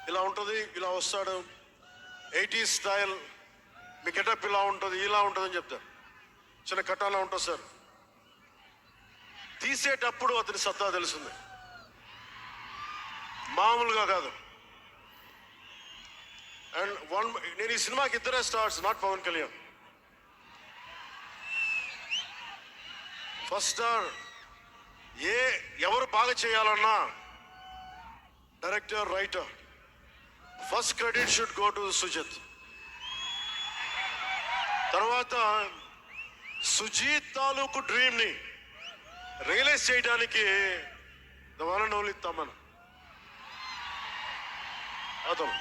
ఇలా ఉంటుంది, ఇలా వస్తాడు, 80s స్టైల్, మీ గెటప్ ఇలా ఉంటుంది, ఇలా ఉంటుంది అని చెప్తారు. చిన్న కటానా ఉంటుంది సార్. తీసేటప్పుడు అతని సత్తా తెలిసింది, మామూలుగా కాదు. అండ్ నేను ఈ సినిమాకి ఇద్దరే stars, not Pawan Kalyan. First star ఎవరు బాగా చేయాలన్నా director, writer, first credit should go to Sujith. తర్వాత సుజీత్ తాలూకు డ్రీమ్ ని రియలైజ్ చేయడానికి the one and only Thaman. అతను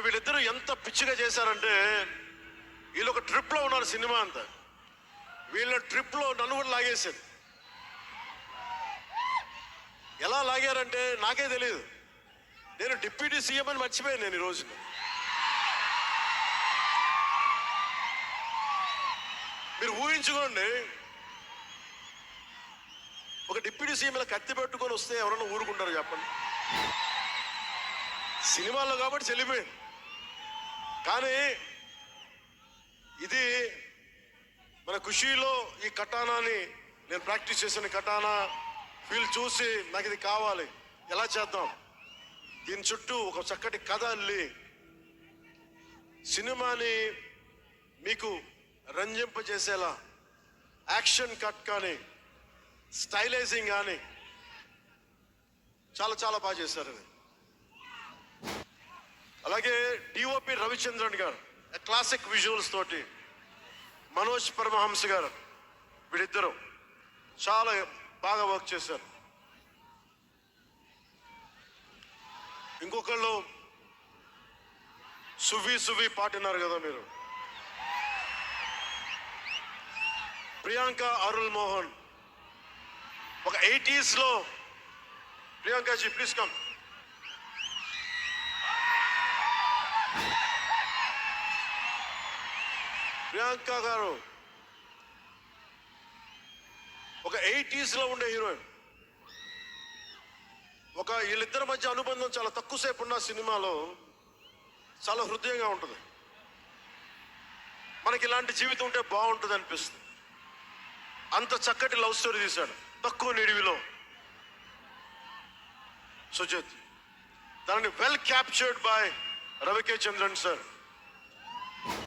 వీళ్ళిద్దరూ ఎంత పిచ్చిగా చేశారంటే, వీళ్ళు ఒక ట్రిప్ లో ఉన్నారు సినిమా అంతా. వీళ్ళ ట్రిప్ లో నన్ను కూడా లాగేశారు. ఎలా లాగారంటే నాకే తెలియదు. నేను డిప్యూటీ సీఎం అని మర్చిపోయాను నేను ఈ రోజు. మీరు ఊహించుకోండి, ఒక డిప్యూటీ సీఎం ఇలా కత్తి పెట్టుకొని వస్తే ఎవరన్నా ఊరుకుంటారు చెప్పండి? సినిమాల్లో కాబట్టి చెల్లిపోయింది. కానీ ఇది మన ఖుషీలో ఈ కటానాని నేను ప్రాక్టీస్ చేసిన కటానా ఫీల్ చూసి నాకు ఇది కావాలి, ఎలా చేద్దాం, దీని చుట్టూ ఒక చక్కటి కథ అల్లి సినిమాని మీకు రంజింపజేసేలా యాక్షన్ కట్ కానీ స్టైలైజింగ్ కానీ చాలా చాలా బాగా చేశారు. అలాగే డిఓపి రవిచంద్రన్ గారు క్లాసిక్ విజువల్స్ తోటి, మనోజ్ పరమహంస గారు, వీళ్ళిద్దరూ చాలా బాగా వర్క్ చేశారు. ఇంకొకళ్ళు సువి పాటినారు కదా మీరు, ప్రియాంక అరుల్ మోహన్. ఒక 80s లో ప్రియాంకజీ ప్లీజ్ కమ్. ప్రియాంక గారు ఒక 80s లో ఉండే హీరోయిన్. వీళ్ళిద్దరి మధ్య అనుబంధం చాలా తక్కువసేపు ఉన్న సినిమాలో చాలా హృదయంగా ఉంటుంది. మనకి ఇలాంటి జీవితం ఉంటే బాగుంటుంది అనిపిస్తుంది. అంత చక్కటి లవ్ స్టోరీ తీశాడు తక్కువ నిడివిలో సుజిత్. దాన్ని well captured by రవికే Chandran sir.